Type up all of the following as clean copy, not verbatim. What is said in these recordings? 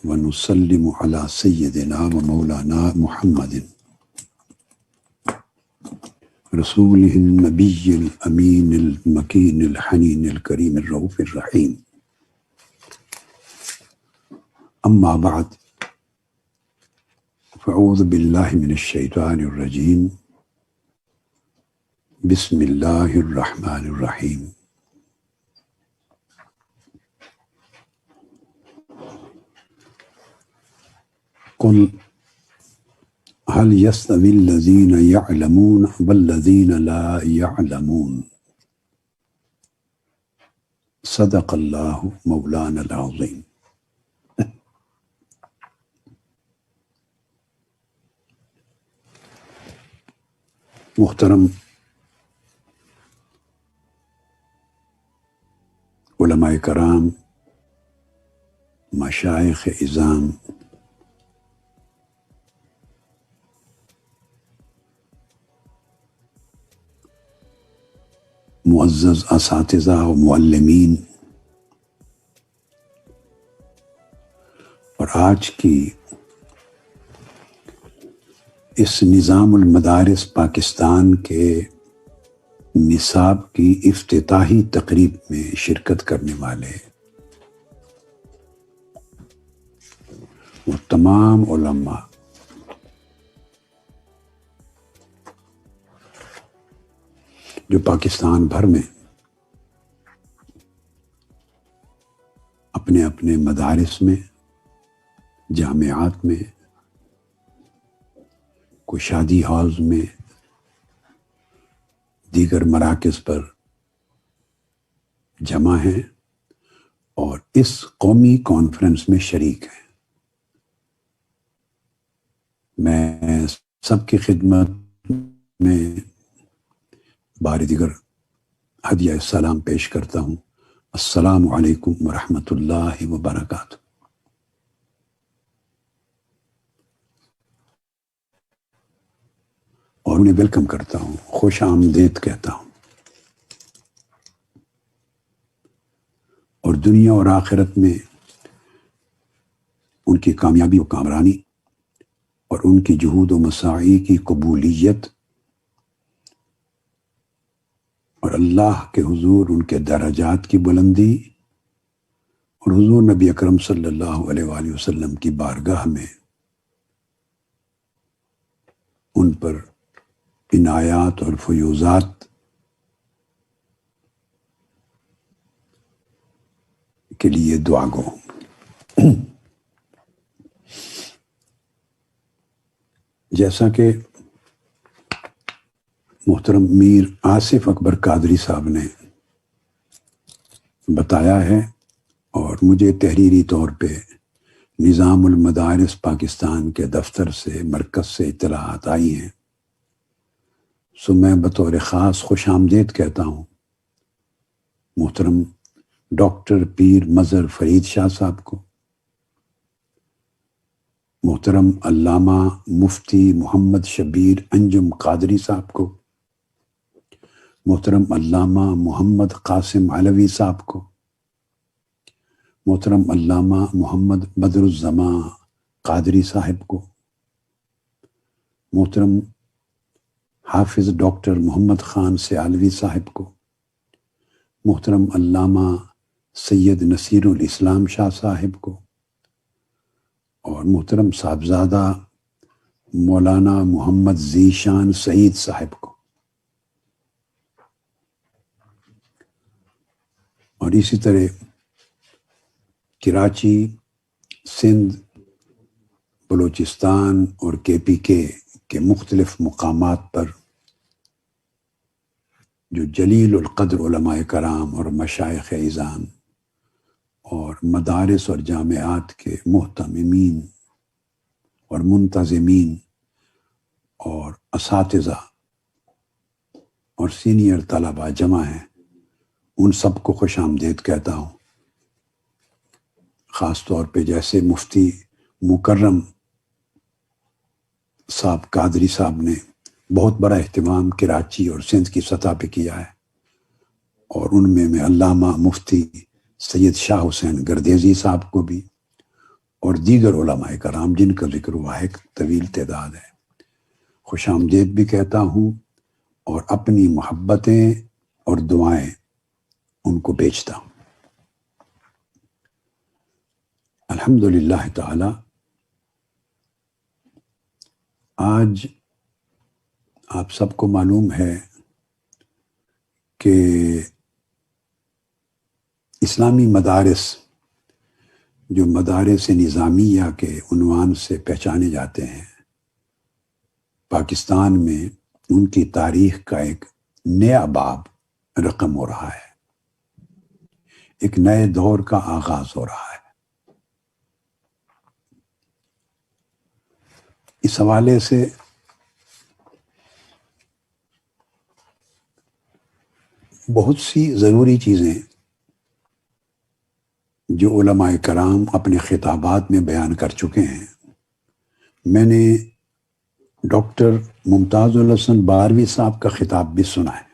ونسلم علی سیدنا و مولانا محمد رسولہ النبی الامین المکین الحنین الکریم الرؤوف الرحیم. اما بعد فاعوذ باللہ من الشیطان الرجیم. بسم اللہ الرحمن الرحیم. قل هل يستوي الذين يعلمون والذين لا يعلمون. صدق اللہ مولانا العظیم. محترم علماء کرام، مشائخ اعظام، معزز اساتذہ و معلمین، اور آج کی اس نظام المدارس پاکستان کے نصاب کی افتتاحی تقریب میں شرکت کرنے والے وہ تمام علماء، جو پاکستان بھر میں اپنے اپنے مدارس میں، جامعات میں، کوئی شادی ہالز میں، دیگر مراکز پر جمع ہیں اور اس قومی کانفرنس میں شریک ہیں. میں سب کی خدمت میں بار دیگر ہدیہ السلام پیش کرتا ہوں. السلام علیکم ورحمۃ اللہ وبرکاتہ. اور انہیں ویلکم کرتا ہوں، خوش آمدید کہتا ہوں. اور دنیا اور آخرت میں ان کی کامیابی و کامرانی اور ان کی جہود و مساعی کی قبولیت اور اللہ کے حضور ان کے درجات کی بلندی اور حضور نبی اکرم صلی اللہ علیہ وآلہ وسلم کی بارگاہ میں ان پر عنایات اور فیوزات کے لیے دعا گو. جیسا کہ محترم میر آصف اکبر قادری صاحب نے بتایا ہے اور مجھے تحریری طور پہ نظام المدارس پاکستان کے دفتر سے، مرکز سے اطلاعات آئی ہیں، سو میں بطور خاص خوش آمدید کہتا ہوں محترم ڈاکٹر پیر مظہر فرید شاہ صاحب کو، محترم علامہ مفتی محمد شبیر انجم قادری صاحب کو، محترم علامہ محمد قاسم علوی صاحب کو، محترم علامہ محمد بدر الزمان قادری صاحب کو، محترم حافظ ڈاکٹر محمد خان سیالوی صاحب کو، محترم علامہ سید نصیر الاسلام شاہ صاحب کو، اور محترم صاحبزادہ مولانا محمد ذیشان سعید صاحب کو. اور اسی طرح کراچی، سندھ، بلوچستان اور KPK کے مختلف مقامات پر جو جلیل القدر علماء کرام اور مشائخ اعظام اور مدارس اور جامعات کے محتممین اور منتظمین اور اساتذہ اور سینئر طلباء جمع ہیں، ان سب کو خوش آمدید کہتا ہوں. خاص طور پہ جیسے مفتی مکرم صاحب قادری صاحب نے بہت بڑا اہتمام کراچی اور سندھ کی سطح پہ کیا ہے، اور ان میں علامہ مفتی سید شاہ حسین گردیزی صاحب کو بھی، اور دیگر علماء کرام جن کا ذکر ہوا ہے، ایک طویل تعداد ہے، خوش آمدید بھی کہتا ہوں اور اپنی محبتیں اور دعائیں ان کو بیچتا ہوں۔ الحمدللہ تعالی آج آپ سب کو معلوم ہے کہ اسلامی مدارس جو مدارس نظامیہ کے عنوان سے پہچانے جاتے ہیں، پاکستان میں ان کی تاریخ کا ایک نیا باب رقم ہو رہا ہے، ایک نئے دور کا آغاز ہو رہا ہے۔ اس حوالے سے بہت سی ضروری چیزیں جو علماء کرام اپنے خطابات میں بیان کر چکے ہیں، میں نے ڈاکٹر ممتاز الحسن باروی صاحب کا خطاب بھی سنا ہے،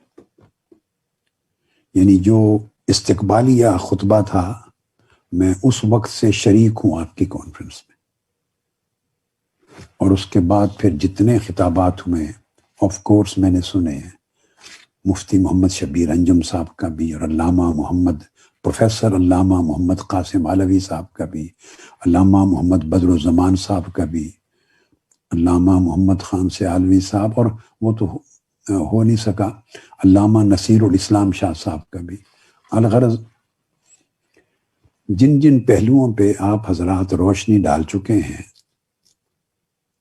یعنی جو استقبالیہ خطبہ تھا، میں اس وقت سے شریک ہوں آپ کی کانفرنس میں، اور اس کے بعد پھر جتنے خطابات ہوئے آف کورس میں نے سنے ہیں، مفتی محمد شبیر انجم صاحب کا بھی، اور پروفیسر علامہ محمد قاسم علوی صاحب کا بھی، علامہ محمد بدر الزمان صاحب کا بھی، علامہ محمد خان سے علوی صاحب، اور وہ تو ہو نہیں سکا، علامہ نصیر الاسلام شاہ صاحب کا بھی۔ الغرض جن جن پہلوؤں پہ آپ حضرات روشنی ڈال چکے ہیں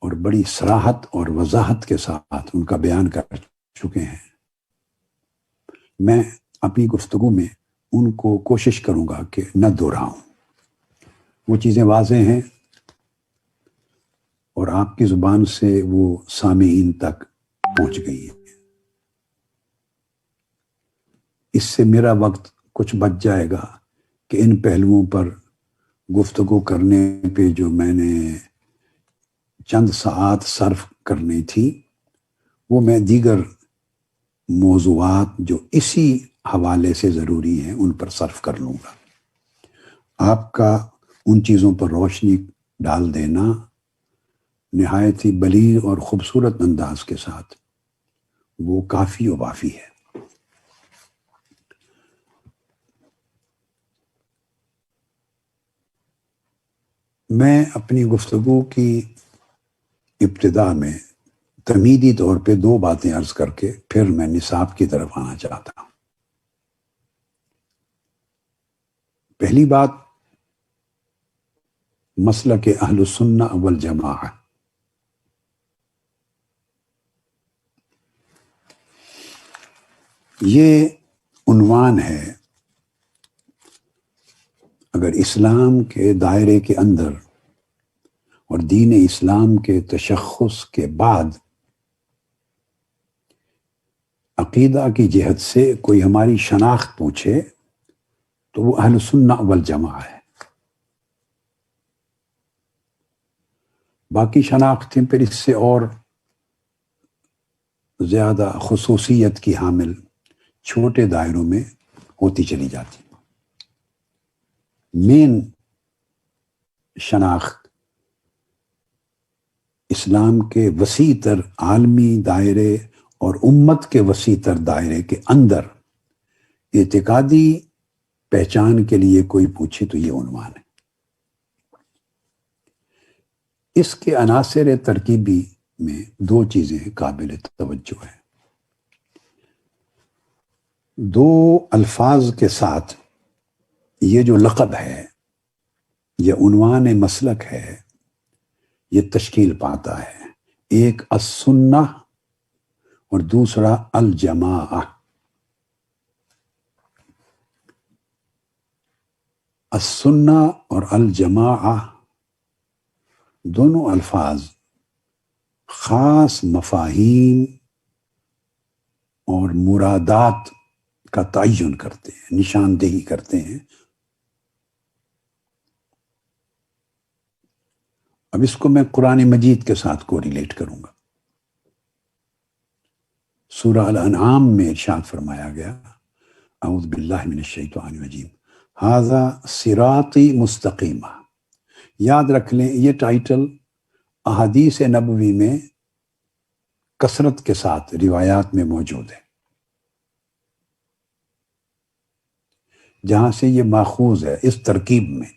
اور بڑی صراحت اور وضاحت کے ساتھ ان کا بیان کر چکے ہیں، میں اپنی گفتگو میں ان کو کوشش کروں گا کہ نہ دہراؤں۔ وہ چیزیں واضح ہیں اور آپ کی زبان سے وہ سامعین تک پہنچ گئی ہیں۔ اس سے میرا وقت کچھ بچ جائے گا کہ ان پہلوؤں پر گفتگو کرنے پہ جو میں نے چند ساعات صرف کرنی تھی، وہ میں دیگر موضوعات جو اسی حوالے سے ضروری ہیں ان پر صرف کر لوں گا۔ آپ کا ان چیزوں پر روشنی ڈال دینا نہایت ہی بلیغ اور خوبصورت انداز کے ساتھ وہ کافی و وافی ہے۔ میں اپنی گفتگو کی ابتدا میں تمہیدی طور پہ دو باتیں عرض کر کے پھر میں نصاب کی طرف آنا چاہتا ہوں۔ پہلی بات، مسلک اہل السنہ والجماعہ۔ یہ عنوان ہے، اگر اسلام کے دائرے کے اندر اور دین اسلام کے تشخص کے بعد عقیدہ کی جہت سے کوئی ہماری شناخت پوچھے تو وہ اہل السنہ والجماعہ ہے۔ باقی شناختیں پھر اس سے اور زیادہ خصوصیت کی حامل چھوٹے دائروں میں ہوتی چلی جاتی۔ مین شناخت اسلام کے وسیع تر عالمی دائرے اور امت کے وسیع تر دائرے کے اندر اعتقادی پہچان کے لیے کوئی پوچھے تو یہ عنوان ہے۔ اس کے عناصر ترکیبی میں دو چیزیں قابل توجہ ہیں۔ دو الفاظ کے ساتھ یہ جو لقب ہے، یہ عنوان مسلک ہے، یہ تشکیل پاتا ہے۔ ایک السنہ اور دوسرا الجماعہ۔ السنہ اور الجماعہ دونوں الفاظ خاص مفاہیم اور مرادات کا تعین کرتے ہیں، نشاندہی کرتے ہیں۔ اب اس کو میں قرآن مجید کے ساتھ کوریلیٹ کروں گا۔ سورہ الانعام میں ارشاد فرمایا گیا، اعوذ باللہ من الشیطان الرجیم، ھذا صراطی مستقیمہ، یاد رکھ لیں یہ ٹائٹل احادیث نبوی میں کثرت کے ساتھ روایات میں موجود ہے، جہاں سے یہ ماخوذ ہے اس ترکیب میں،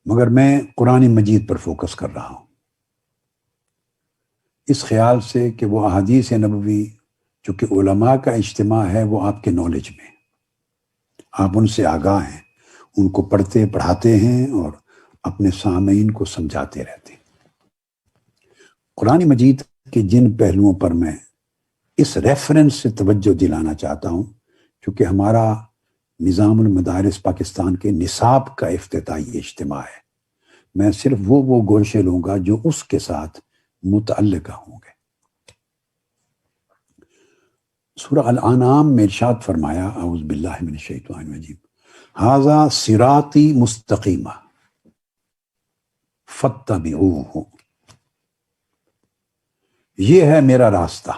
مگر میں قرآن مجید پر فوکس کر رہا ہوں اس خیال سے کہ وہ احادیث نبوی چونکہ علماء کا اجتماع ہے، وہ آپ کے نالج میں، آپ ان سے آگاہ ہیں، ان کو پڑھتے پڑھاتے ہیں اور اپنے سامعین کو سمجھاتے رہتے ہیں۔ قرآن مجید کے جن پہلوؤں پر میں اس ریفرنس سے توجہ دلانا چاہتا ہوں، چونکہ ہمارا نظام المدارس پاکستان کے نصاب کا افتتاحی اجتماع ہے، میں صرف وہ گوشے لوں گا جو اس کے ساتھ متعلقہ ہوں گے۔ سورہ الانعام میں ارشاد فرمایا، اعوذ باللہ من الشیطان الرجیم، ھذا صراطی مستقیمہ فاتبعوہ، یہ ہے میرا راستہ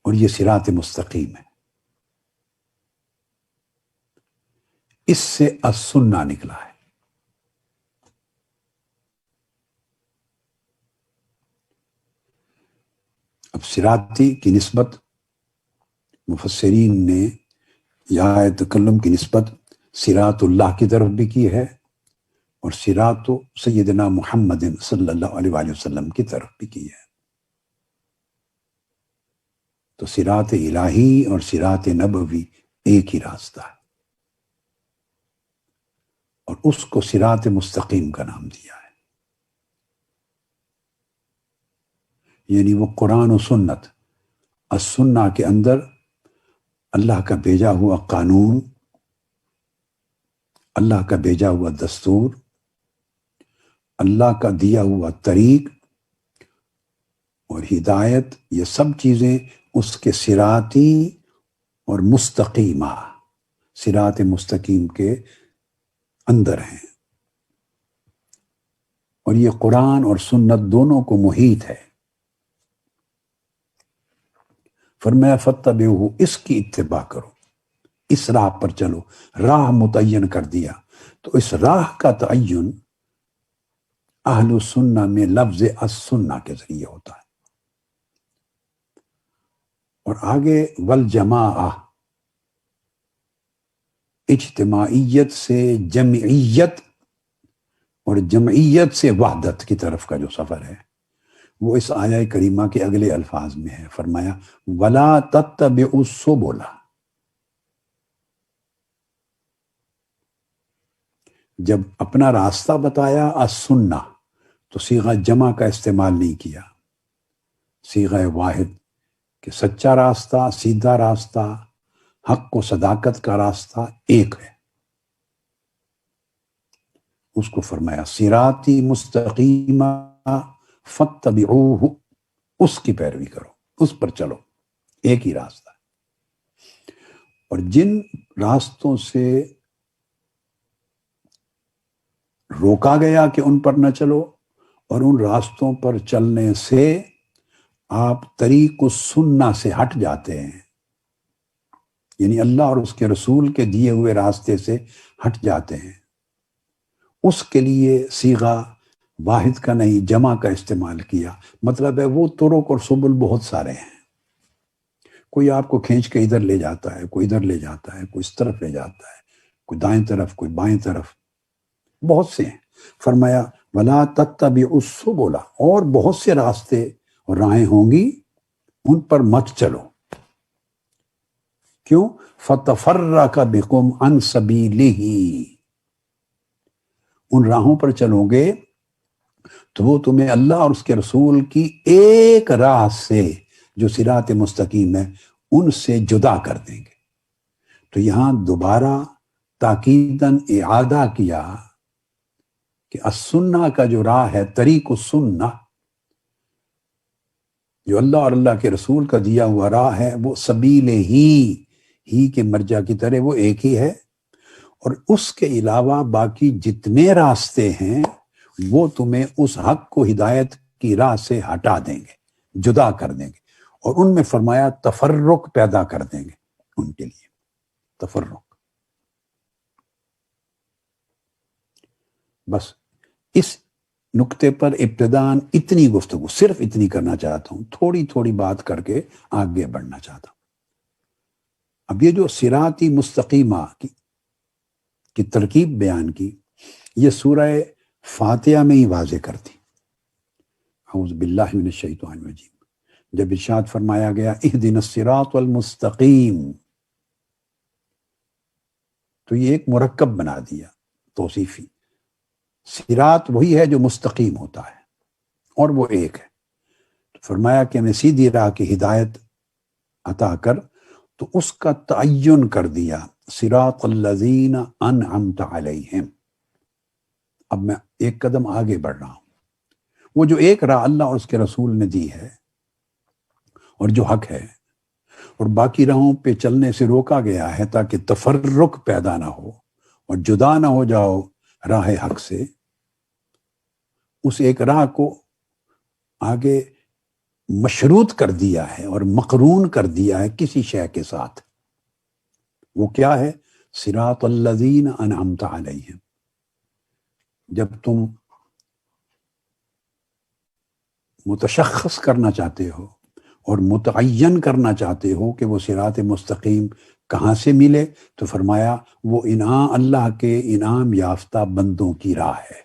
اور یہ صراط مستقیم ہے۔ اس سے السنہ نکلا ہے۔ اب صراطی کی نسبت مفسرین نے یا تکلم کی نسبت صراط اللہ کی طرف بھی کی ہے اور صراط سیدنا محمد صلی اللہ علیہ وآلہ وسلم کی طرف بھی کی ہے۔ تو صراط الہی اور صراط نبوی ایک ہی راستہ ہے، اور اس کو صراط مستقیم کا نام دیا ہے، یعنی وہ قرآن و سنت، السنہ کے اندر اللہ کا بھیجا ہوا قانون، اللہ کا بھیجا ہوا دستور، اللہ کا دیا ہوا طریق اور ہدایت، یہ سب چیزیں اس کے صراطی اور مستقیمہ، صراط مستقیم کے اندر ہیں، اور یہ قرآن اور سنت دونوں کو محیط ہے۔ فرمایا فتبعوہ، اس کی اتباع کرو، اس راہ پر چلو، راہ متعین کر دیا۔ تو اس راہ کا تعین اہل سنہ میں لفظ السنہ کے ذریعے ہوتا ہے، اور آگے والجماعہ، اجتماعیت سے جمعیت اور جمعیت سے وحدت کی طرف کا جو سفر ہے وہ اس آیہ کریمہ کے اگلے الفاظ میں ہے۔ فرمایا وَلَا تَتَّبِعُوا السُّبُلَ، جب اپنا راستہ بتایا السنہ تو صیغہ جمع کا استعمال نہیں کیا، صیغہ واحد کہ سچا راستہ، سیدھا راستہ، حق و صداقت کا راستہ ایک ہے، اس کو فرمایا صراطی مستقیمہ فاتبعوہ، اس کی پیروی کرو، اس پر چلو، ایک ہی راستہ ہے۔ اور جن راستوں سے روکا گیا کہ ان پر نہ چلو، اور ان راستوں پر چلنے سے آپ طریق السنہ سے ہٹ جاتے ہیں، یعنی اللہ اور اس کے رسول کے دیے ہوئے راستے سے ہٹ جاتے ہیں، اس کے لیے صیغہ واحد کا نہیں جمع کا استعمال کیا۔ مطلب ہے وہ طرق اور سبل بہت سارے ہیں، کوئی آپ کو کھینچ کے ادھر لے جاتا ہے، کوئی ادھر لے جاتا ہے، کوئی اس طرف لے جاتا ہے، کوئی دائیں طرف، کوئی بائیں طرف، بہت سے ہیں۔ فرمایا وَلَا تَتَّبِعُوا السُّبُلَ، اور بہت سے راستے اور راہیں ہوں گی، ان پر مت چلو۔ کیوں؟ فَتَفَرَّقَ بِكُمْ عَنْ سَبِيلِهِ، ان راہوں پر چلو گے تو وہ تمہیں اللہ اور اس کے رسول کی ایک راہ سے جو صراط مستقیم ہے ان سے جدا کر دیں گے۔ تو یہاں دوبارہ تاکیداً اعادہ کیا کہ السنہ کا جو راہ ہے، طریق السنہ، جو اللہ اور اللہ کے رسول کا دیا ہوا راہ ہے، وہ سبیل ہی کے مرجع کی طرح وہ ایک ہی ہے، اور اس کے علاوہ باقی جتنے راستے ہیں وہ تمہیں اس حق کو ہدایت کی راہ سے ہٹا دیں گے، جدا کر دیں گے، اور ان میں فرمایا تفرق پیدا کر دیں گے، ان کے لیے تفرق۔ بس اس نقطے پر ابتداً اتنی گفتگو صرف اتنی کرنا چاہتا ہوں، تھوڑی تھوڑی بات کر کے آگے بڑھنا چاہتا ہوں۔ اب یہ جو صراطی مستقیمہ کی ترکیب بیان کی، یہ سورہ فاتحہ میں ہی واضح کرتی۔ اعوذ باللہ من الشیطان الرجیم، جب ارشاد فرمایا گیا اہدنا الصراط المستقیم، تو یہ ایک مرکب بنا دیا توصیفی۔ صراط وہی ہے جو مستقیم ہوتا ہے اور وہ ایک ہے، تو فرمایا کہ ہمیں سیدھی راہ کی ہدایت عطا کر، تو اس کا تعین کر دیا صراط الذین انعمت علیہم۔ اب میں ایک قدم آگے بڑھ رہا ہوں۔ وہ جو ایک راہ اللہ اور اس کے رسول نے دی ہے اور جو حق ہے، اور باقی راہوں پہ چلنے سے روکا گیا ہے تاکہ تفرق پیدا نہ ہو اور جدا نہ ہو جاؤ راہ حق سے، اس ایک راہ کو آگے مشروط کر دیا ہے اور مقرون کر دیا ہے کسی شے کے ساتھ۔ وہ کیا ہے؟ صراط الذین انعمت علیہم۔ جب تم متشخص کرنا چاہتے ہو اور متعین کرنا چاہتے ہو کہ وہ صراط مستقیم کہاں سے ملے، تو فرمایا وہ انعام اللہ کے انعام یافتہ بندوں کی راہ ہے۔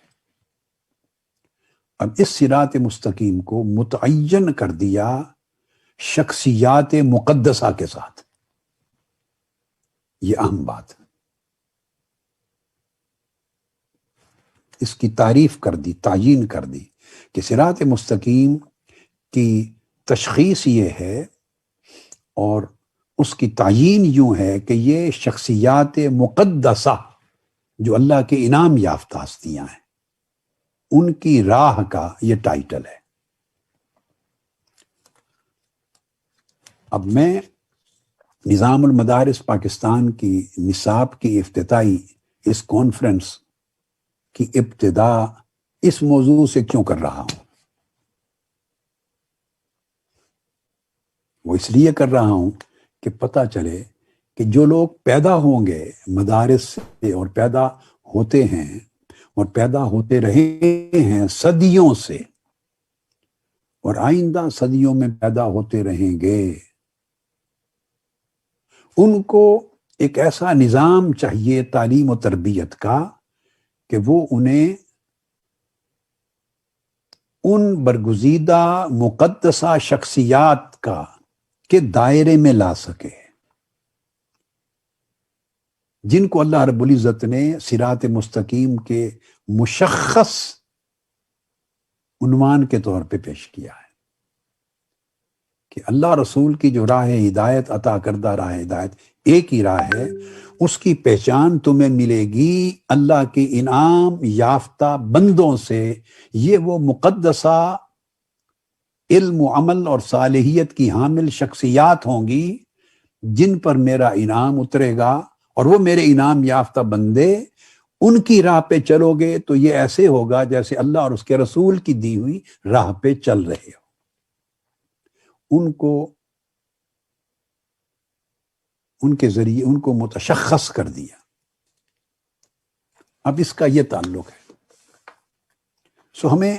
اب اس صراط مستقیم کو متعین کر دیا شخصیات مقدسہ کے ساتھ۔ یہ اہم بات، اس کی تعریف کر دی، تعیین کر دی کہ صراط مستقیم کی تشخیص یہ ہے اور اس کی تعیین یوں ہے کہ یہ شخصیات مقدسہ جو اللہ کے انعام یافتہ ہستیاں ہیں، ان کی راہ کا یہ ٹائٹل ہے۔ اب میں نظام المدارس پاکستان کی نصاب کی افتتاحی اس کانفرنس کی ابتدا اس موضوع سے کیوں کر رہا ہوں؟ وہ اس لیے کر رہا ہوں کہ پتہ چلے کہ جو لوگ پیدا ہوں گے مدارس سے اور پیدا ہوتے ہیں اور پیدا ہوتے رہے ہیں صدیوں سے اور آئندہ صدیوں میں پیدا ہوتے رہیں گے، ان کو ایک ایسا نظام چاہیے تعلیم و تربیت کا کہ وہ انہیں ان برگزیدہ مقدسہ شخصیات کے دائرے میں لا سکے جن کو اللہ رب العزت نے صراط مستقیم کے مشخص عنوان کے طور پہ پیش کیا ہے کہ اللہ رسول کی جو راہ ہدایت عطا کردہ راہ ہدایت ایک ہی راہ ہے، اس کی پہچان تمہیں ملے گی اللہ کے انعام یافتہ بندوں سے۔ یہ وہ مقدسہ علم و عمل اور صالحیت کی حامل شخصیات ہوں گی جن پر میرا انعام اترے گا، اور وہ میرے انعام یافتہ بندے ان کی راہ پہ چلو گے تو یہ ایسے ہوگا جیسے اللہ اور اس کے رسول کی دی ہوئی راہ پہ چل رہے ہو۔ ان کے ذریعے ان کو متشخص کر دیا۔ اب اس کا یہ تعلق ہے، ہمیں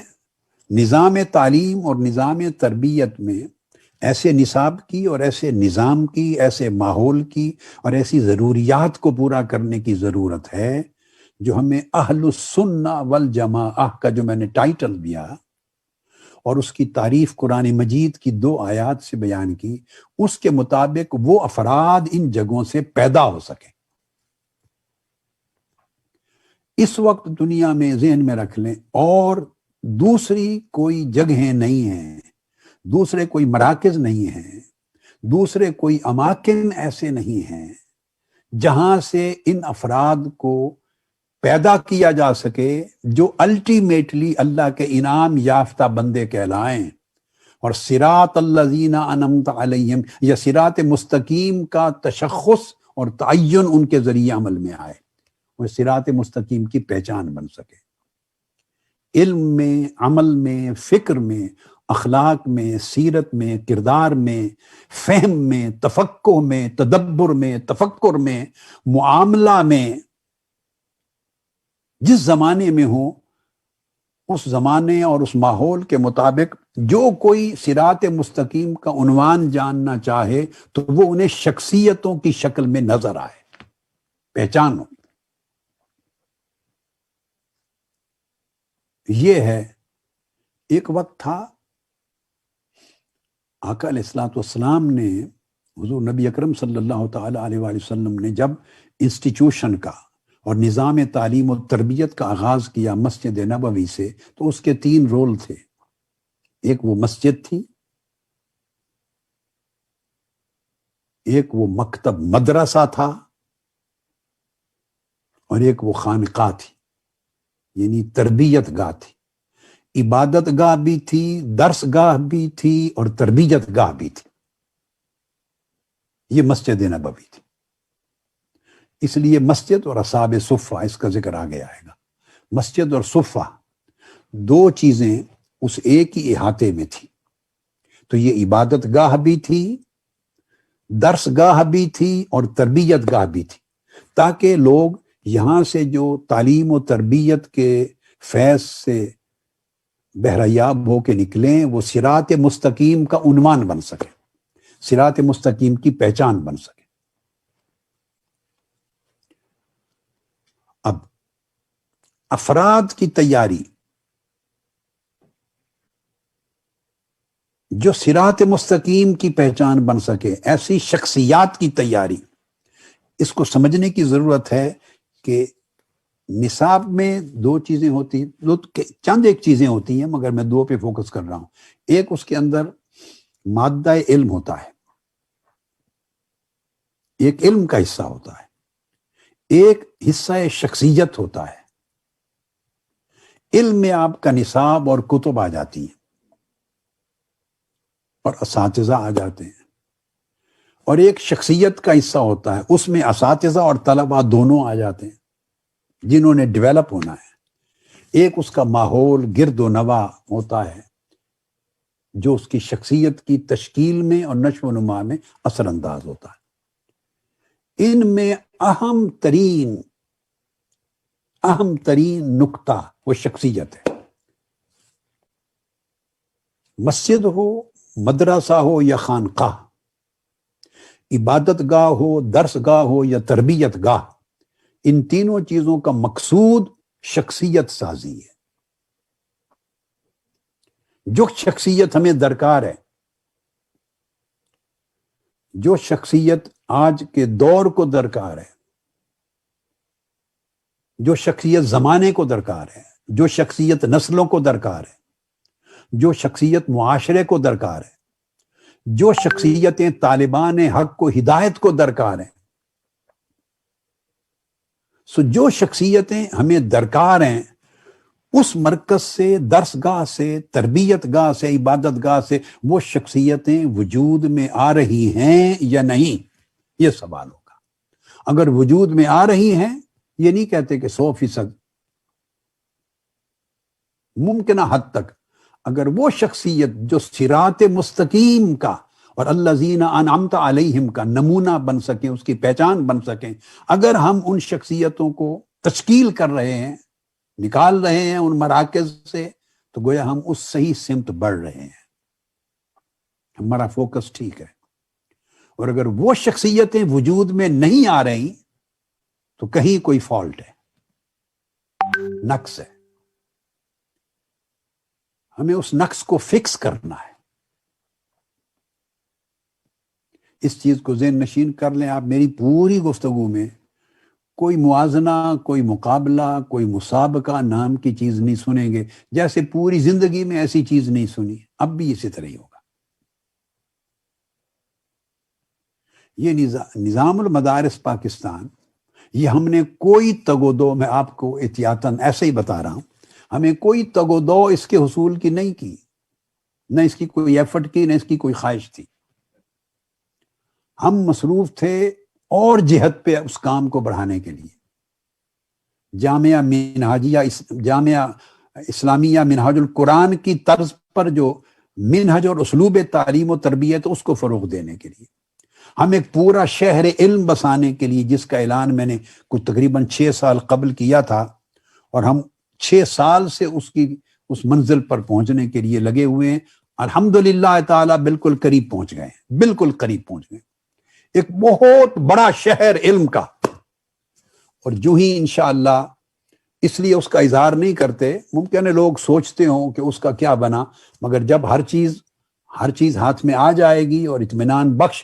نظام تعلیم اور نظام تربیت میں ایسے نصاب کی اور ایسے نظام کی، ایسے ماحول کی اور ایسی ضروریات کو پورا کرنے کی ضرورت ہے جو ہمیں اہل السنہ والجماعہ کا جو میں نے ٹائٹل دیا اور اس کی تعریف قرآن مجید کی 2 آیات سے بیان کی، اس کے مطابق وہ افراد ان جگہوں سے پیدا ہو سکیں۔ اس وقت دنیا میں ذہن میں رکھ لیں، اور دوسری کوئی جگہیں نہیں ہیں، دوسرے کوئی مراکز نہیں ہیں، دوسرے کوئی اماکن ایسے نہیں ہیں جہاں سے ان افراد کو پیدا کیا جا سکے جو الٹیمیٹلی اللہ کے انعام یافتہ بندے کہلائیں، اور صراط الذین انعمت علیہم یا صراط مستقیم کا تشخص اور تعین ان کے ذریعے عمل میں آئے، وہ صراط مستقیم کی پہچان بن سکے۔ علم میں، عمل میں، فکر میں، اخلاق میں، سیرت میں، کردار میں، فہم میں، تفقہ میں، تدبر میں، تفکر میں، معاملہ میں، جس زمانے میں ہو اس زمانے اور اس ماحول کے مطابق جو کوئی صراط مستقیم کا عنوان جاننا چاہے تو وہ انہیں شخصیتوں کی شکل میں نظر آئے، پہچان ہو۔ یہ ہے، ایک وقت تھا آقا علیہ الصلوۃ والسلام نے، حضور نبی اکرم صلی اللہ تعالی علیہ وآلہ وسلم نے جب انسٹیٹیوشن کا اور نظام تعلیم و تربیت کا آغاز کیا مسجد نبوی سے، تو اس کے 3 رول تھے۔ ایک وہ مسجد تھی، ایک وہ مکتب مدرسہ تھا، اور ایک وہ خانقاہ تھی، یعنی تربیت گاہ تھی۔ عبادت گاہ بھی تھی، درس گاہ بھی تھی، اور تربیت گاہ بھی تھی۔ یہ مسجد نبوی تھی۔ اس لیے مسجد اور اصحاب صفہ، اس کا ذکر آگے آئے گا۔ مسجد اور صفہ 2 چیزیں اس ایک ہی احاطے میں تھی، تو یہ عبادت گاہ بھی تھی، درس گاہ بھی تھی، اور تربیت گاہ بھی تھی، تاکہ لوگ یہاں سے جو تعلیم و تربیت کے فیض سے بہریاب ہو کے نکلیں، وہ صراط مستقیم کا عنوان بن سکے، صراط مستقیم کی پہچان بن سکے۔ اب افراد کی تیاری جو صراط مستقیم کی پہچان بن سکے، ایسی شخصیات کی تیاری، اس کو سمجھنے کی ضرورت ہے کہ نصاب میں 2 چیزیں ہوتی ہیں، چند ایک چیزیں ہوتی ہیں، مگر میں 2 پہ فوکس کر رہا ہوں۔ ایک اس کے اندر مادہ علم ہوتا ہے، ایک علم کا حصہ ہوتا ہے، ایک حصہ شخصیت ہوتا ہے۔ علم میں آپ کا نصاب اور کتب آ جاتی ہیں، اور اساتذہ آ جاتے ہیں، اور ایک شخصیت کا حصہ ہوتا ہے، اس میں اساتذہ اور طلبہ دونوں آ جاتے ہیں جنہوں نے ڈیولپ ہونا ہے۔ ایک اس کا ماحول گرد و نواح ہوتا ہے جو اس کی شخصیت کی تشکیل میں اور نشو و نما میں اثر انداز ہوتا ہے۔ ان میں اہم ترین نقطہ وہ شخصیت ہے۔ مسجد ہو، مدرسہ ہو یا خانقاہ، عبادت گاہ ہو، درس گاہ ہو یا تربیت گاہ، ان تینوں چیزوں کا مقصود شخصیت سازی ہے۔ جو شخصیت ہمیں درکار ہے، جو شخصیت آج کے دور کو درکار ہے، جو شخصیت زمانے کو درکار ہے، جو شخصیت نسلوں کو درکار ہے، جو شخصیت معاشرے کو درکار ہے، جو شخصیتیں طالبان حق کو ہدایت کو درکار ہیں، جو شخصیتیں ہمیں درکار ہیں، اس مرکز سے، درس گاہ سے، تربیت گاہ سے، عبادت گاہ سے وہ شخصیتیں وجود میں آ رہی ہیں یا نہیں، یہ سوال ہوگا۔ اگر وجود میں آ رہی ہیں، یہ نہیں کہتے کہ 100%، ممکنہ حد تک اگر وہ شخصیت جو صراط مستقیم کا اور الذین انعمت علیہم کا نمونہ بن سکیں، اس کی پہچان بن سکیں، اگر ہم ان شخصیتوں کو تشکیل کر رہے ہیں، نکال رہے ہیں ان مراکز سے، تو گویا ہم اس صحیح سمت بڑھ رہے ہیں، ہمارا فوکس ٹھیک ہے۔ اور اگر وہ شخصیتیں وجود میں نہیں آ رہی تو کہیں کوئی فالٹ ہے، نقص ہے۔ ہمیں اس نقص کو فکس کرنا ہے۔ اس چیز کو ذہن نشین کر لیں آپ، میری پوری گفتگو میں کوئی موازنہ، کوئی مقابلہ، کوئی مسابقہ نام کی چیز نہیں سنیں گے، جیسے پوری زندگی میں ایسی چیز نہیں سنی، اب بھی اسی طرح ہی ہوگا۔ یہ نظام المدارس پاکستان، یہ ہم نے کوئی تگ و دو، میں آپ کو احتیاطاً ایسے ہی بتا رہا ہوں، ہمیں کوئی تگ و دو اس کے حصول کی نہیں کی، نہ اس کی کوئی ایفرٹ کی، نہ اس کی کوئی خواہش تھی۔ ہم مصروف تھے اور جہت پہ اس کام کو بڑھانے کے لیے۔ جامعہ اسلامیہ منہاج القرآن کی طرز پر جو منہج اور اسلوب تعلیم و تربیت، اس کو فروغ دینے کے لیے، ہم ایک پورا شہر علم بسانے کے لیے، جس کا اعلان میں نے کچھ تقریباً 6 سال قبل کیا تھا، اور ہم 6 سال سے اس منزل پر پہنچنے کے لیے لگے ہوئے ہیں. الحمدللہ تعالیٰ بالکل قریب پہنچ گئے, بالکل قریب پہنچ گئے, ایک بہت بڑا شہر علم کا. اور جو ہی انشاءاللہ, اس لیے اس کا اظہار نہیں کرتے, ممکن ہے لوگ سوچتے ہوں کہ اس کا کیا بنا, مگر جب ہر چیز ہاتھ میں آ جائے گی اور اطمینان بخش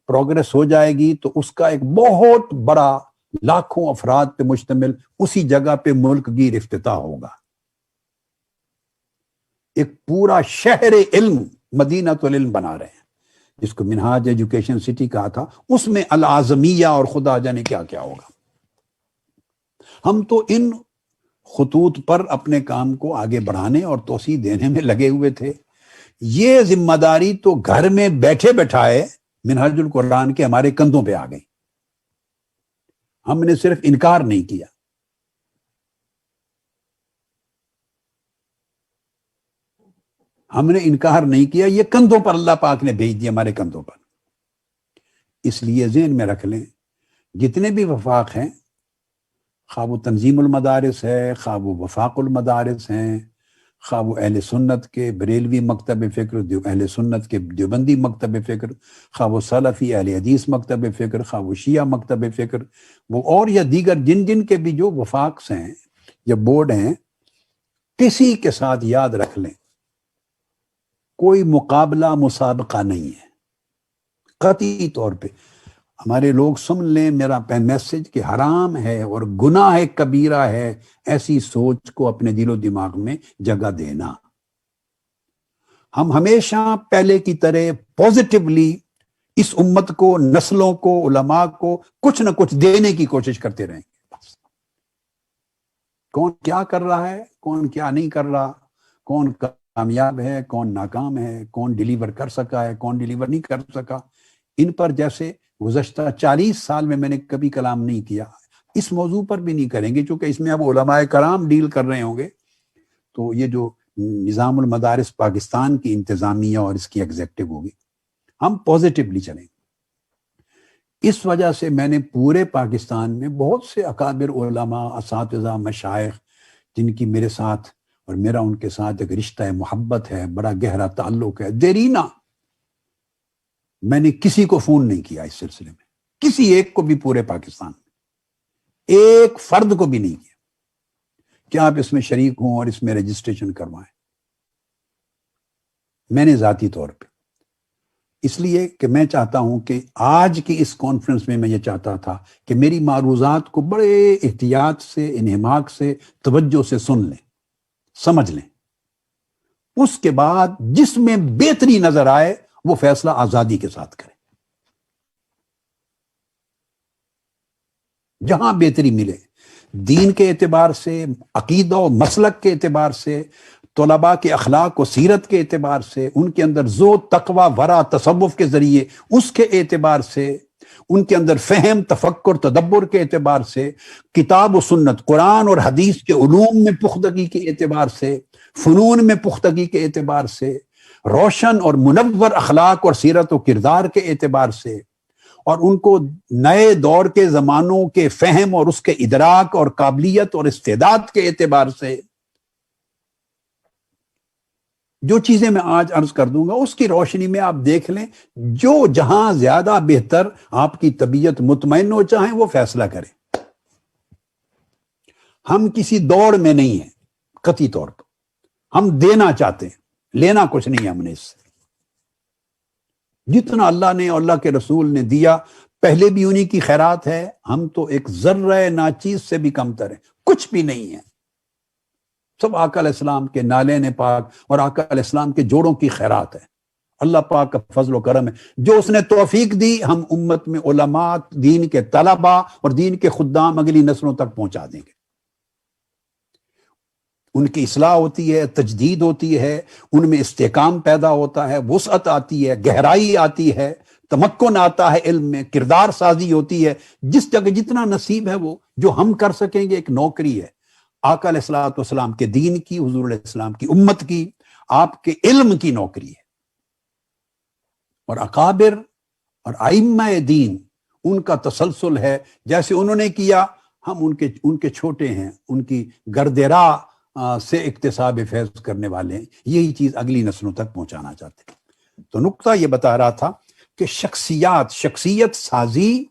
پروگرس ہو جائے گی, تو اس کا ایک بہت بڑا لاکھوں افراد پہ مشتمل اسی جگہ پہ ملک گیر افتتاح ہوگا. ایک پورا شہر علم مدینہ العلم بنا رہے ہیں, جس کو منہاج ایجوکیشن سٹی کہا تھا, اس میں العظمیہ اور خدا جانے کیا کیا ہوگا. ہم تو ان خطوط پر اپنے کام کو آگے بڑھانے اور توسیع دینے میں لگے ہوئے تھے. یہ ذمہ داری تو گھر میں بیٹھے بٹھائے منہاج القرآن کے ہمارے کندھوں پہ آ گئی. ہم نے صرف انکار نہیں کیا, ہم نے انکار نہیں کیا, یہ کندھوں پر اللہ پاک نے بھیج دیا, ہمارے کندھوں پر. اس لیے ذہن میں رکھ لیں, جتنے بھی وفاق ہیں, خواہ وہ تنظیم المدارس ہے, خواہ وہ وفاق المدارس ہیں, خواہ وہ اہل سنت کے بریلوی مکتب فکر, اہل سنت کے دیوبندی مکتب فکر, خواہ وہ سلفی اہل حدیث مکتب فکر, خواہ وہ شیعہ مکتب فکر, وہ اور یا دیگر جن کے بھی جو وفاقس ہیں یا بورڈ ہیں, کسی کے ساتھ یاد رکھ لیں کوئی مقابلہ مسابقہ نہیں ہے. قطعی طور پہ ہمارے لوگ سن لیں میرا میسج کہ حرام ہے اور گناہ کبیرہ ہے ایسی سوچ کو اپنے دل و دماغ میں جگہ دینا. ہم ہمیشہ پہلے کی طرح پوزیٹیولی اس امت کو, نسلوں کو, علماء کو کچھ نہ کچھ دینے کی کوشش کرتے رہیں گے. بس کون کیا کر رہا ہے, کون کیا نہیں کر رہا, کون کامیاب ہے, کون ناکام ہے, کون ڈیلیور کر سکا ہے, کون ڈیلیور نہیں کر سکا, ان پر جیسے گزشتہ 40 سال میں نے کبھی کلام نہیں کیا, اس موضوع پر بھی نہیں کریں گے, چونکہ اس میں اب علماء کرام ڈیل کر رہے ہوں گے. تو یہ جو نظام المدارس پاکستان کی انتظامیہ اور اس کی ایگزیکٹو ہوگی, ہم پوزیٹیولی چلیں. اس وجہ سے میں نے پورے پاکستان میں بہت سے اکابر علماء, اساتذہ, مشائخ, جن کی میرے ساتھ اور میرا ان کے ساتھ ایک رشتہ محبت ہے, بڑا گہرا تعلق ہے, دیرینہ, میں نے کسی کو فون نہیں کیا اس سلسلے میں, کسی ایک کو بھی پورے پاکستان میں, ایک فرد کو بھی نہیں کیا کہ آپ اس میں شریک ہوں اور اس میں رجسٹریشن کروائیں. میں نے ذاتی طور پہ, اس لیے کہ میں چاہتا ہوں کہ آج کی اس کانفرنس میں یہ چاہتا تھا کہ میری معروضات کو بڑے احتیاط سے, انہماک سے, توجہ سے سن لیں, سمجھ لیں. اس کے بعد جس میں بہتری نظر آئے وہ فیصلہ آزادی کے ساتھ کریں. جہاں بہتری ملے, دین کے اعتبار سے, عقیدہ و مسلک کے اعتبار سے, طلباء کے اخلاق و سیرت کے اعتبار سے, ان کے اندر زہد, تقوی, ورع, تصوف کے ذریعے اس کے اعتبار سے, ان کے اندر فہم, تفکر, تدبر کے اعتبار سے, کتاب و سنت, قرآن اور حدیث کے علوم میں پختگی کے اعتبار سے, فنون میں پختگی کے اعتبار سے, روشن اور منور اخلاق اور سیرت و کردار کے اعتبار سے, اور ان کو نئے دور کے زمانوں کے فہم اور اس کے ادراک اور قابلیت اور استعداد کے اعتبار سے, جو چیزیں میں آج عرض کر دوں گا اس کی روشنی میں آپ دیکھ لیں, جو جہاں زیادہ بہتر آپ کی طبیعت مطمئن ہو, چاہیں وہ فیصلہ کریں. ہم کسی دوڑ میں نہیں ہیں, قطعی طور پر ہم دینا چاہتے ہیں, لینا کچھ نہیں ہے ہم نے. اس سے جتنا اللہ نے اور اللہ کے رسول نے دیا پہلے بھی انہی کی خیرات ہے, ہم تو ایک ذرہ ناچیز سے بھی کم تر ہیں, کچھ بھی نہیں ہے. سب آقا علیہ السلام کے نالین پاک اور آقا علیہ السلام کے جوڑوں کی خیرات ہے. اللہ پاک کا فضل و کرم ہے, جو اس نے توفیق دی ہم امت میں علماء, دین کے طلباء اور دین کے خدام اگلی نسلوں تک پہنچا دیں گے. ان کی اصلاح ہوتی ہے, تجدید ہوتی ہے, ان میں استحکام پیدا ہوتا ہے, وسعت آتی ہے, گہرائی آتی ہے, تمکن آتا ہے, علم میں کردار سازی ہوتی ہے. جس جگہ جتنا نصیب ہے وہ جو ہم کر سکیں گے, ایک نوکری ہے آقا علیہ الصلوۃ والسلام کے دین کی, حضور علیہ السلام کی امت کی, آپ کے علم کی نوکری ہے. اور اکابر اور ائمہ دین ان کا تسلسل ہے, جیسے انہوں نے کیا ہم ان کے چھوٹے ہیں، ان کی گردرا سے اکتساب فیض کرنے والے ہیں، یہی چیز اگلی نسلوں تک پہنچانا چاہتے ہیں۔ تو نقطہ یہ بتا رہا تھا کہ شخصیت سازی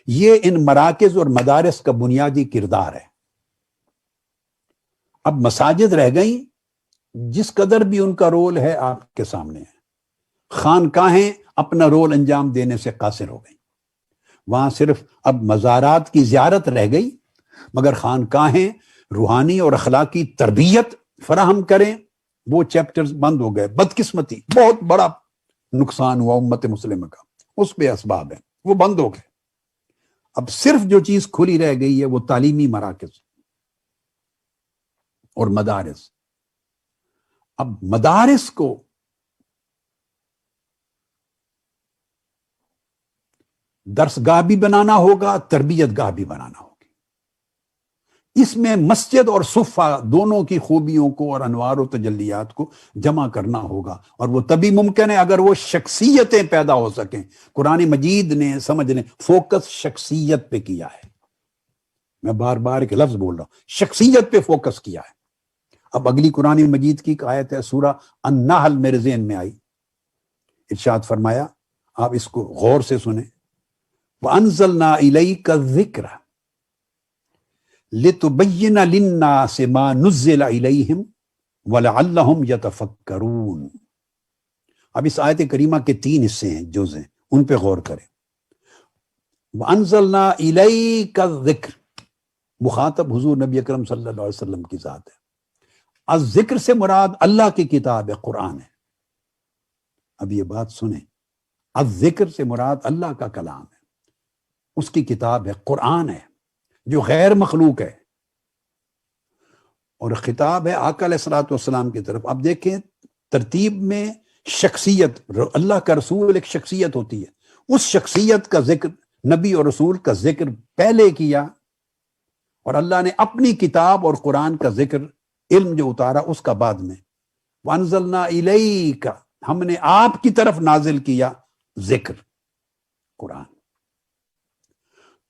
یہ ان مراکز اور مدارس کا بنیادی کردار ہے۔ اب مساجد رہ گئیں، جس قدر بھی ان کا رول ہے آپ کے سامنے ہے۔ خانقاہیں اپنا رول انجام دینے سے قاصر ہو گئیں، وہاں صرف اب مزارات کی زیارت رہ گئی، مگر خانقاہیں روحانی اور اخلاقی تربیت فراہم کریں وہ چیپٹرز بند ہو گئے۔ بدقسمتی، بہت بڑا نقصان ہوا امت مسلمہ کا، اس پہ اسباب ہیں، وہ بند ہو گئے۔ اب صرف جو چیز کھلی رہ گئی ہے وہ تعلیمی مراکز اور مدارس۔ اب مدارس کو درس گاہ بھی بنانا ہوگا، تربیت گاہ بھی بنانا ہوگی۔ اس میں مسجد اور صفہ دونوں کی خوبیوں کو اور انوار و تجلیات کو جمع کرنا ہوگا، اور وہ تبھی ممکن ہے اگر وہ شخصیتیں پیدا ہو سکیں۔ قرآن مجید نے سمجھنے فوکس شخصیت پہ کیا ہے، میں بار بار ایک لفظ بول رہا ہوں، شخصیت پہ فوکس کیا ہے۔ اب اگلی قرآن مجید کی ایک آیت ہے، سورہ النحل میرے ذہن میں آئی، ارشاد فرمایا، آپ اس کو غور سے سنیں، وَأَنزَلْنَا إِلَيْكَ الذِّكْرَ لِتُبَيِّنَ لِلنَّاسِ مَا نُزِّلَ إِلَيْهِمْ وَلَعَلَّهُمْ يَتَفَكَّرُونَ۔ اب اس آیت کریمہ کے 3 حصے ہیں، جز ہیں، ان پہ غور کریں۔ وَأَنزَلْنَا إِلَيْكَ الذِّكْرَ، مخاطب حضور نبی اکرم صلی اللہ علیہ وسلم کی ذات ہے۔ الذکر سے مراد اللہ کی کتاب ہے، قرآن ہے۔ اب یہ بات سنیں، الذکر سے مراد اللہ کا کلام ہے، اس کی کتاب ہے، قرآن ہے، جو غیر مخلوق ہے، اور خطاب ہے آقا علیہ الصلوۃ والسلام کی طرف۔ اب دیکھیں ترتیب میں شخصیت، اللہ کا رسول ایک شخصیت ہوتی ہے، اس شخصیت کا ذکر، نبی اور رسول کا ذکر پہلے کیا، اور اللہ نے اپنی کتاب اور قرآن کا ذکر، علم جو اتارا اس کا بعد میں۔ وَأَنزَلْنَا إِلَيْكَ، ہم نے آپ کی طرف نازل کیا ذکر، قرآن۔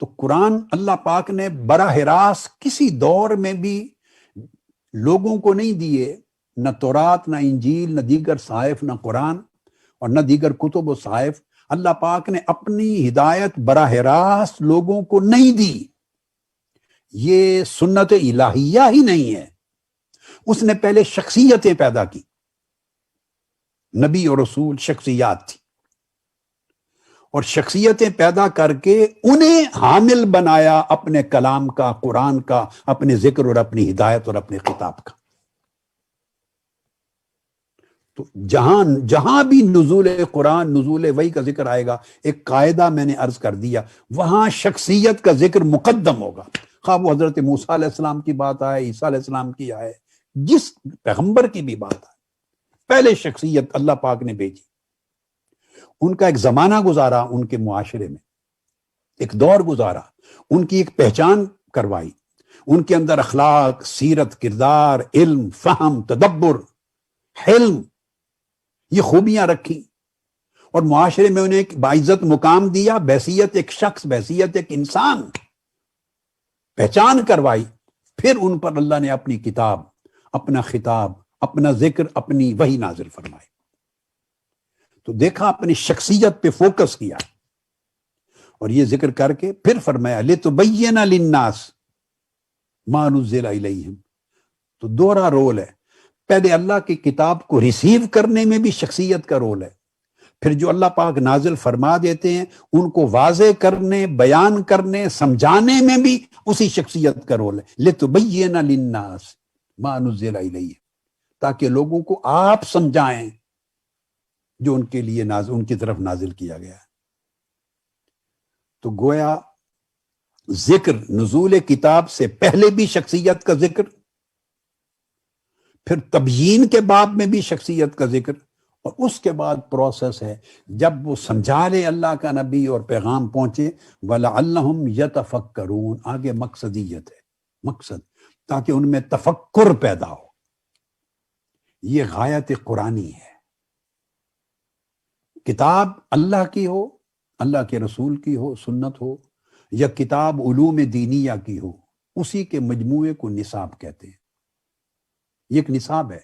تو قرآن اللہ پاک نے براہ راست کسی دور میں بھی لوگوں کو نہیں دیے، نہ تورات، نہ انجیل، نہ دیگر صحائف، نہ قرآن اور نہ دیگر کتب و صحائف۔ اللہ پاک نے اپنی ہدایت براہ راست لوگوں کو نہیں دی، یہ سنت الہیہ ہی نہیں ہے۔ اس نے پہلے شخصیتیں پیدا کی، نبی اور رسول شخصیات تھی، اور شخصیتیں پیدا کر کے انہیں حامل بنایا اپنے کلام کا، قرآن کا، اپنے ذکر اور اپنی ہدایت اور اپنے خطاب کا۔ تو جہاں بھی نزول قرآن، نزول وحی کا ذکر آئے گا، ایک قاعدہ میں نے عرض کر دیا، وہاں شخصیت کا ذکر مقدم ہوگا، خواہ وہ حضرت موسیٰ علیہ السلام کی بات آئے، عیسیٰ علیہ السلام کی آئے، جس پیغمبر کی بھی بات آئے، پہلے شخصیت اللہ پاک نے بھیجی، ان کا ایک زمانہ گزارا، ان کے معاشرے میں ایک دور گزارا، ان کی ایک پہچان کروائی، ان کے اندر اخلاق، سیرت، کردار، علم، فہم، تدبر، حلم، یہ خوبیاں رکھی، اور معاشرے میں انہیں ایک باعزت مقام دیا، بحیثیت ایک شخص، بحیثیت ایک انسان پہچان کروائی۔ پھر ان پر اللہ نے اپنی کتاب، اپنا خطاب، اپنا ذکر، اپنی وحی نازل فرمائی۔ تو دیکھا اپنی شخصیت پہ فوکس کیا، اور یہ ذکر کر کے پھر فرمایا لِتُبَيِّنَ لِلنَّاسِ مَا نُزِّلَ إِلَيْهِمْ۔ تو دوہرا رول ہے، پہلے اللہ کی کتاب کو ریسیو کرنے میں بھی شخصیت کا رول ہے، پھر جو اللہ پاک نازل فرما دیتے ہیں ان کو واضح کرنے، بیان کرنے، سمجھانے میں بھی اسی شخصیت کا رول ہے، لِتُبَيِّنَ لِلنَّاسِ مَا نُزِّلَ إِلَيْهِمْ، تاکہ لوگوں کو آپ سمجھائیں جو ان کے لیے ان کی طرف نازل کیا گیا ہے۔ تو گویا ذکر نزول کتاب سے پہلے بھی شخصیت کا ذکر، پھر تبیین کے باب میں بھی شخصیت کا ذکر، اور اس کے بعد پروسیس ہے جب وہ سمجھا لے اللہ کا نبی اور پیغام پہنچے، وَلَعَلَّهُمْ يَتَفَكَّرُونَ، آگے مقصدیت ہے، مقصد تاکہ ان میں تفکر پیدا ہو۔ یہ غایت قرآنی ہے، کتاب اللہ کی ہو، اللہ کے رسول کی ہو، سنت ہو، یا کتاب علوم دینیہ کی ہو، اسی کے مجموعے کو نصاب کہتے ہیں۔ یہ ایک نصاب ہے،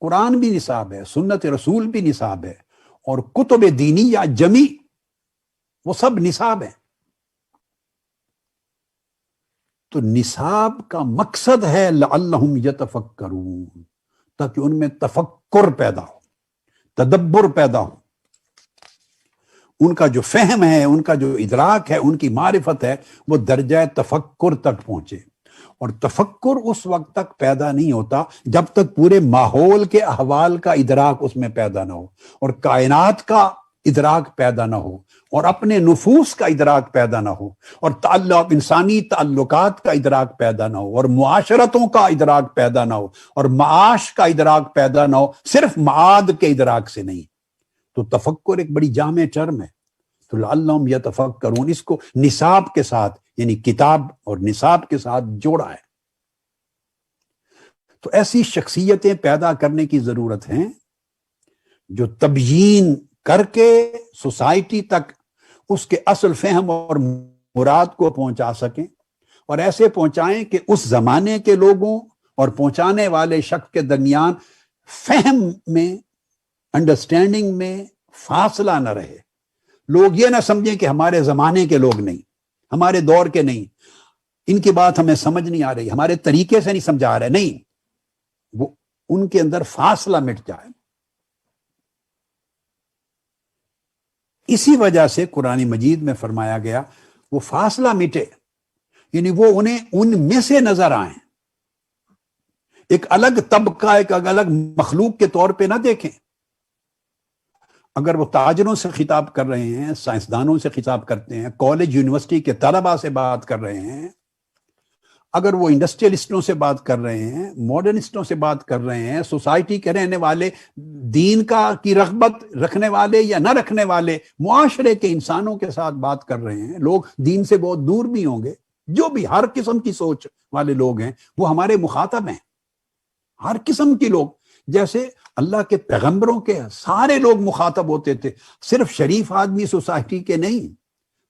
قرآن بھی نصاب ہے، سنت رسول بھی نصاب ہے، اور کتب دینیہ جمی وہ سب نصاب ہیں۔ تو نصاب کا مقصد ہے لعلہم یتفکرون، تاکہ ان میں تفکر پیدا ہو، تدبر پیدا ہو، ان کا جو فہم ہے، ان کا جو ادراک ہے، ان کی معرفت ہے، وہ درجہ تفکر تک پہنچے۔ اور تفکر اس وقت تک پیدا نہیں ہوتا جب تک پورے ماحول کے احوال کا ادراک اس میں پیدا نہ ہو، اور کائنات کا ادراک پیدا نہ ہو، اور اپنے نفوس کا ادراک پیدا نہ ہو، اور انسانی تعلقات کا ادراک پیدا نہ ہو، اور معاشرتوں کا ادراک پیدا نہ ہو، اور معاش کا ادراک پیدا نہ ہو، صرف معاد کے ادراک سے نہیں۔ تو تفکر ایک بڑی جامع ٹرم ہے۔ تو لعلہم یتفکرون، اس کو نصاب کے ساتھ، یعنی کتاب اور نصاب کے ساتھ جوڑا ہے۔ تو ایسی شخصیتیں پیدا کرنے کی ضرورت ہے جو تبیین کر کے سوسائٹی تک اس کے اصل فہم اور مراد کو پہنچا سکیں، اور ایسے پہنچائیں کہ اس زمانے کے لوگوں اور پہنچانے والے شخص کے درمیان فہم میں، انڈرسٹینڈنگ میں فاصلہ نہ رہے۔ لوگ یہ نہ سمجھیں کہ ہمارے زمانے کے لوگ نہیں، ہمارے دور کے نہیں، ان کی بات ہمیں سمجھ نہیں آ رہی، ہمارے طریقے سے نہیں سمجھا رہے، نہیں، وہ ان کے اندر فاصلہ مٹ جائے۔ اسی وجہ سے قرآن مجید میں فرمایا گیا وہ فاصلہ مٹے، یعنی وہ انہیں ان میں سے نظر آئیں، ایک الگ طبقہ، ایک الگ مخلوق کے طور پہ نہ دیکھیں۔ اگر وہ تاجروں سے خطاب کر رہے ہیں، سائنسدانوں سے خطاب کرتے ہیں، کالج یونیورسٹی کے طلباء سے بات کر رہے ہیں، اگر وہ انڈسٹریلسٹوں سے بات کر رہے ہیں، ماڈرنسٹوں سے بات کر رہے ہیں، سوسائٹی کے رہنے والے، دین کی رغبت رکھنے والے یا نہ رکھنے والے معاشرے کے انسانوں کے ساتھ بات کر رہے ہیں، لوگ دین سے بہت دور بھی ہوں گے، جو بھی ہر قسم کی سوچ والے لوگ ہیں وہ ہمارے مخاطب ہیں، ہر قسم کے لوگ۔ جیسے اللہ کے پیغمبروں کے سارے لوگ مخاطب ہوتے تھے، صرف شریف آدمی سوسائٹی کے نہیں،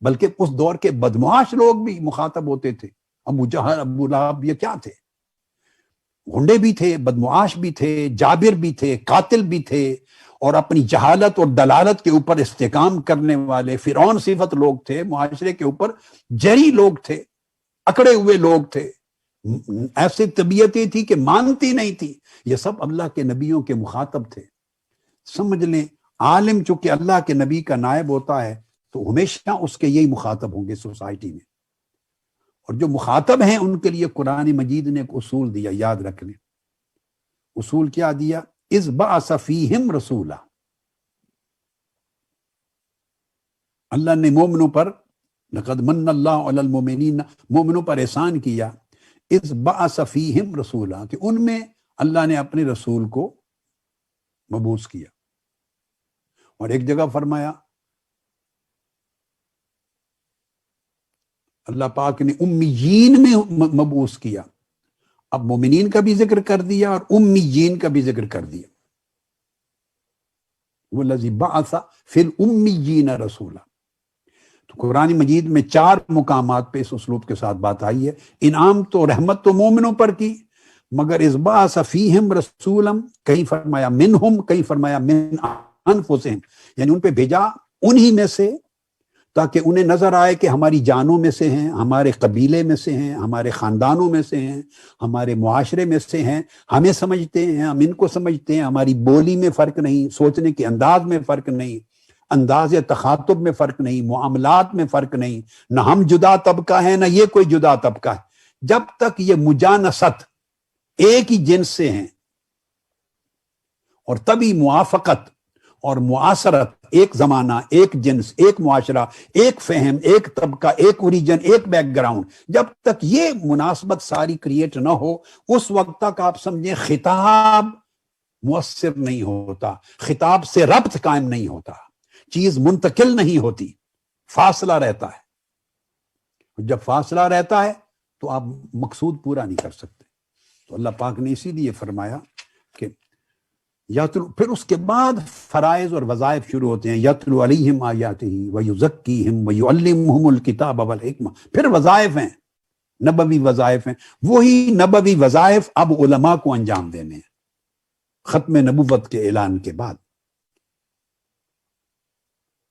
بلکہ اس دور کے بدمعاش لوگ بھی مخاطب ہوتے تھے۔ ابو جہل، ابو لہب، یہ کیا تھے؟ غنڈے بھی تھے، بدمعاش بھی تھے، جابر بھی تھے، قاتل بھی تھے، اور اپنی جہالت اور دلالت کے اوپر استحکام کرنے والے فرعون صفت لوگ تھے، معاشرے کے اوپر جری لوگ تھے، اکڑے ہوئے لوگ تھے، ایسی طبیعتیں تھی کہ مانتی نہیں تھی۔ یہ سب اللہ کے نبیوں کے مخاطب تھے۔ سمجھ لیں، عالم چونکہ اللہ کے نبی کا نائب ہوتا ہے تو ہمیشہ اس کے یہی مخاطب ہوں گے سوسائٹی میں، اور جو مخاطب ہیں ان کے لیے قرآن مجید نے ایک اصول دیا، یاد رکھ لیں۔ اصول کیا دیا؟ اذ بعث فیہم رسولا، اللہ نے مومنوں پر، لقد من اللہ علی المؤمنین، مومنوں پر احسان کیا، اذ بعث فیہم رسولا، کہ ان میں اللہ نے اپنے رسول کو مبعوث کیا۔ اور ایک جگہ فرمایا اللہ پاک نے امیین میں مبعوث کیا۔ اب مومنین کا بھی ذکر کر دیا اور امیین کا بھی ذکر کر دیا۔ والذی بعث فی الامیین رسولا۔ تو قرآن مجید میں 4 مقامات پہ اس اسلوب کے ساتھ بات آئی ہے۔ انعام تو، رحمت تو مومنوں پر کی، مگر اذ بعث فیہم رسولا، کہیں فرمایا منہم، کہیں فرمایا من انفسہم، یعنی ان پہ بھیجا انہی میں سے، تاکہ انہیں نظر آئے کہ ہماری جانوں میں سے ہیں، ہمارے قبیلے میں سے ہیں، ہمارے خاندانوں میں سے ہیں، ہمارے معاشرے میں سے ہیں، ہمیں سمجھتے ہیں، ہم ان کو سمجھتے ہیں، ہماری بولی میں فرق نہیں، سوچنے کے انداز میں فرق نہیں، انداز تخاطب میں فرق نہیں، معاملات میں فرق نہیں، نہ ہم جدا طبقہ ہیں نہ یہ کوئی جدا طبقہ ہے، جب تک یہ مجانست ایک ہی جنس سے ہیں، اور تبھی موافقت اور معاصرت، ایک زمانہ، ایک جنس، ایک معاشرہ، ایک فہم، ایک طبقہ، ایک اوریجن، ایک بیک گراؤنڈ، جب تک یہ مناسبت ساری کریٹ نہ ہو، اس وقت تک آپ سمجھیں خطاب مؤثر نہیں ہوتا، خطاب سے ربط قائم نہیں ہوتا، چیز منتقل نہیں ہوتی، فاصلہ رہتا ہے۔ جب فاصلہ رہتا ہے تو آپ مقصود پورا نہیں کر سکتے۔ تو اللہ پاک نے اسی لیے فرمایا کہ پھر اس کے بعد فرائض اور وظائف شروع ہوتے ہیں، یتلو علیہم آیاتہ ویزکیہم ویعلمہم الکتاب والحکمہ. پھر وظائف ہیں، نبوی وظائف ہیں. وہی نبوی وظائف اب علماء کو انجام دینے ہیں ختم نبوت کے اعلان کے بعد.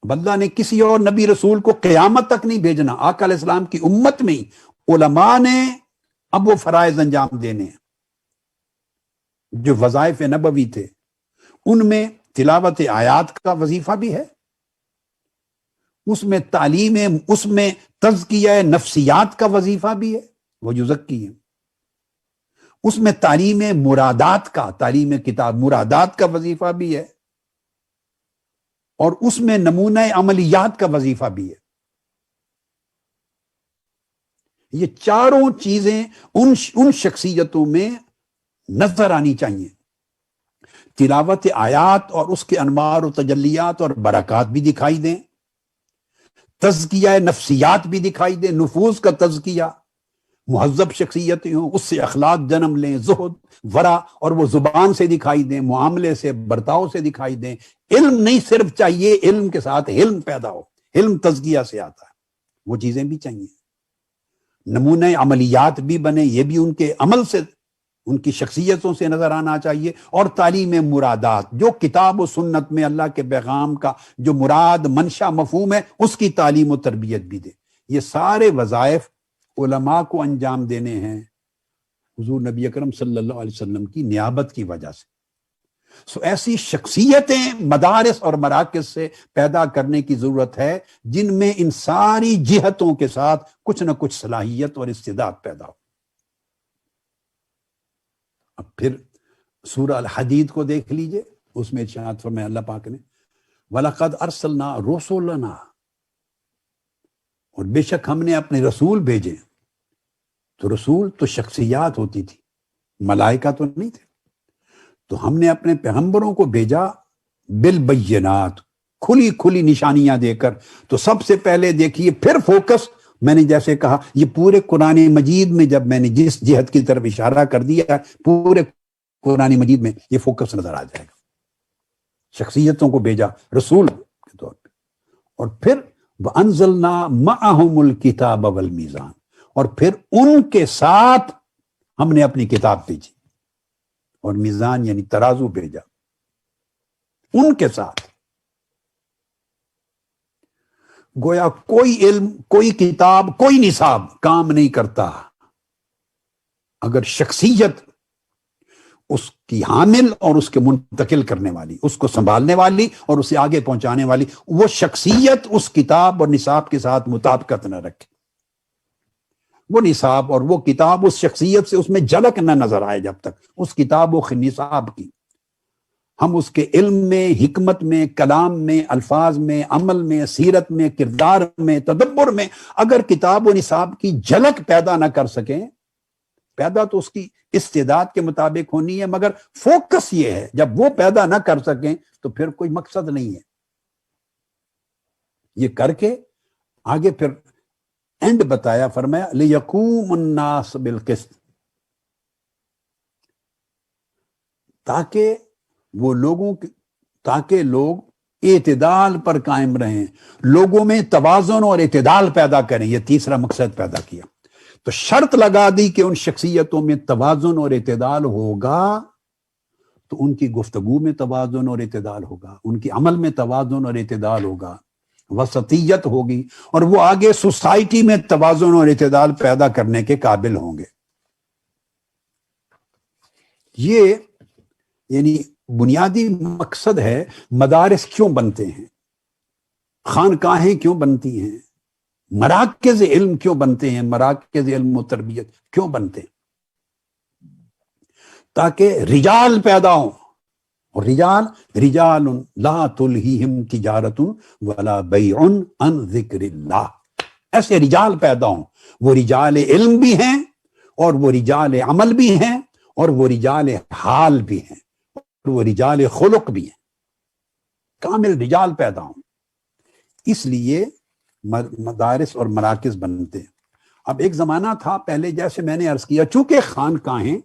اب اللہ نے کسی اور نبی رسول کو قیامت تک نہیں بھیجنا، آقا علیہ السلام کی امت میں ہی علماء نے اب وہ فرائض انجام دینے ہیں. جو وظائف نبوی تھے ان میں تلاوت آیات کا وظیفہ بھی ہے، اس میں تعلیم، اس میں تزکیہ نفسیات کا وظیفہ بھی ہے، وہ یزکی ہے. اس میں تعلیم مرادات کا، تعلیم کتاب مرادات کا وظیفہ بھی ہے، اور اس میں نمونہ عملیات کا وظیفہ بھی ہے. یہ چاروں چیزیں ان شخصیتوں میں نظر آنی چاہیے. تلاوت آیات اور اس کے انوار و تجلیات اور برکات بھی دکھائی دیں، تزکیہ نفسیات بھی دکھائی دیں، نفوس کا تزکیہ، مہذب شخصیتیں ہوں، اس سے اخلاق جنم لیں، زہد، ورع، اور وہ زبان سے دکھائی دیں، معاملے سے، برتاؤ سے دکھائی دیں. علم نہیں صرف چاہیے، علم کے ساتھ علم پیدا ہو، علم تزکیہ سے آتا ہے، وہ چیزیں بھی چاہیے. نمونہ عملیات بھی بنے، یہ بھی ان کے عمل سے، ان کی شخصیتوں سے نظر آنا چاہیے. اور تعلیم مرادات، جو کتاب و سنت میں اللہ کے پیغام کا جو مراد، منشا، مفہوم ہے، اس کی تعلیم و تربیت بھی دے. یہ سارے وظائف علماء کو انجام دینے ہیں حضور نبی اکرم صلی اللہ علیہ وسلم کی نیابت کی وجہ سے. ایسی شخصیتیں مدارس اور مراکز سے پیدا کرنے کی ضرورت ہے جن میں ان ساری جہتوں کے ساتھ کچھ نہ کچھ صلاحیت اور استعداد پیدا ہو. اب پھر سورہ الحدید کو دیکھ لیجئے، اس میں ارشاد فرمایا اللہ پاک نے وَلَقَدْ أَرْسَلْنَا رُسُلَنَا، اور بے شک ہم نے اپنے رسول بھیجے. تو رسول تو شخصیات ہوتی تھی، ملائکہ تو نہیں تھے. تو ہم نے اپنے پیغمبروں کو بھیجا بالبینات، کھلی کھلی نشانیاں دے کر. تو سب سے پہلے دیکھیے، پھر فوکس میں نے جیسے کہا، یہ پورے قرآن مجید میں جب میں نے جس جہت کی طرف اشارہ کر دیا، پورے قرآن مجید میں یہ فوکس نظر آ جائے گا. شخصیتوں کو بھیجا رسول کے طور پہ. اور پھر وَأَنزَلْنَا مَعَهُمُ الْكِتَابَ وَالْمِيزَانَ، اور پھر ان کے ساتھ ہم نے اپنی کتاب بھیجی، اور میزان یعنی ترازو بھیجا ان کے ساتھ. گویا کوئی علم، کوئی کتاب، کوئی نصاب کام نہیں کرتا اگر شخصیت اس کی حامل اور اس کے منتقل کرنے والی، اس کو سنبھالنے والی اور اسے آگے پہنچانے والی، وہ شخصیت اس کتاب اور نصاب کے ساتھ مطابقت نہ رکھے. وہ نصاب اور وہ کتاب اس شخصیت سے اس میں جھلک نہ نظر آئے، جب تک اس کتاب و نصاب کی ہم اس کے علم میں، حکمت میں، کلام میں، الفاظ میں، عمل میں، سیرت میں، کردار میں، تدبر میں اگر کتاب و نصاب کی جھلک پیدا نہ کر سکیں، پیدا تو اس کی استعداد کے مطابق ہونی ہے، مگر فوکس یہ ہے جب وہ پیدا نہ کر سکیں تو پھر کوئی مقصد نہیں ہے. یہ کر کے آگے پھر اینڈ بتایا، فرمایا لِيَقُومُ النَّاسُ بِالْقِسْطِ، تاکہ لوگ اعتدال پر قائم رہیں، لوگوں میں توازن اور اعتدال پیدا کریں. یہ تیسرا مقصد پیدا کیا. تو شرط لگا دی کہ ان شخصیتوں میں توازن اور اعتدال ہوگا تو ان کی گفتگو میں توازن اور اعتدال ہوگا، ان کی عمل میں توازن اور اعتدال ہوگا، وسطیت ہوگی، اور وہ آگے سوسائٹی میں توازن اور اعتدال پیدا کرنے کے قابل ہوں گے. یہ یعنی بنیادی مقصد ہے. مدارس کیوں بنتے ہیں، خانقاہیں کیوں بنتی ہیں، مراکز علم کیوں بنتے ہیں، مراکز علم و تربیت کیوں بنتے ہیں؟ تاکہ رجال پیدا ہوں. اور رجال لا تلہیہم تجارت ولا بیع عن ذکر اللہ، ایسے رجال پیدا ہوں. وہ رجال علم بھی ہیں، اور وہ رجال عمل بھی ہیں، اور وہ رجال حال بھی ہیں، اور وہ رجال خلق بھی ہیں. کامل رجال پیدا ہوں. اس لیے مدارس اور مراکز بنتے ہیں. اب ایک زمانہ تھا پہلے، جیسے میں نے عرض کیا، چونکہ خانقاہیں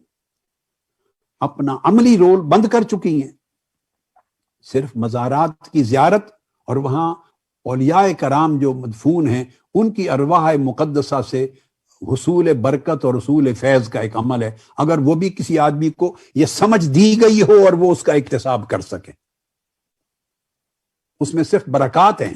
اپنا عملی رول بند کر چکی ہیں، صرف مزارات کی زیارت اور وہاں اولیاء کرام جو مدفون ہیں ان کی ارواح مقدسہ سے حصول برکت اور حصول فیض کا ایک عمل ہے، اگر وہ بھی کسی آدمی کو یہ سمجھ دی گئی ہو اور وہ اس کا اکتساب کر سکے، اس میں صرف برکات ہیں۔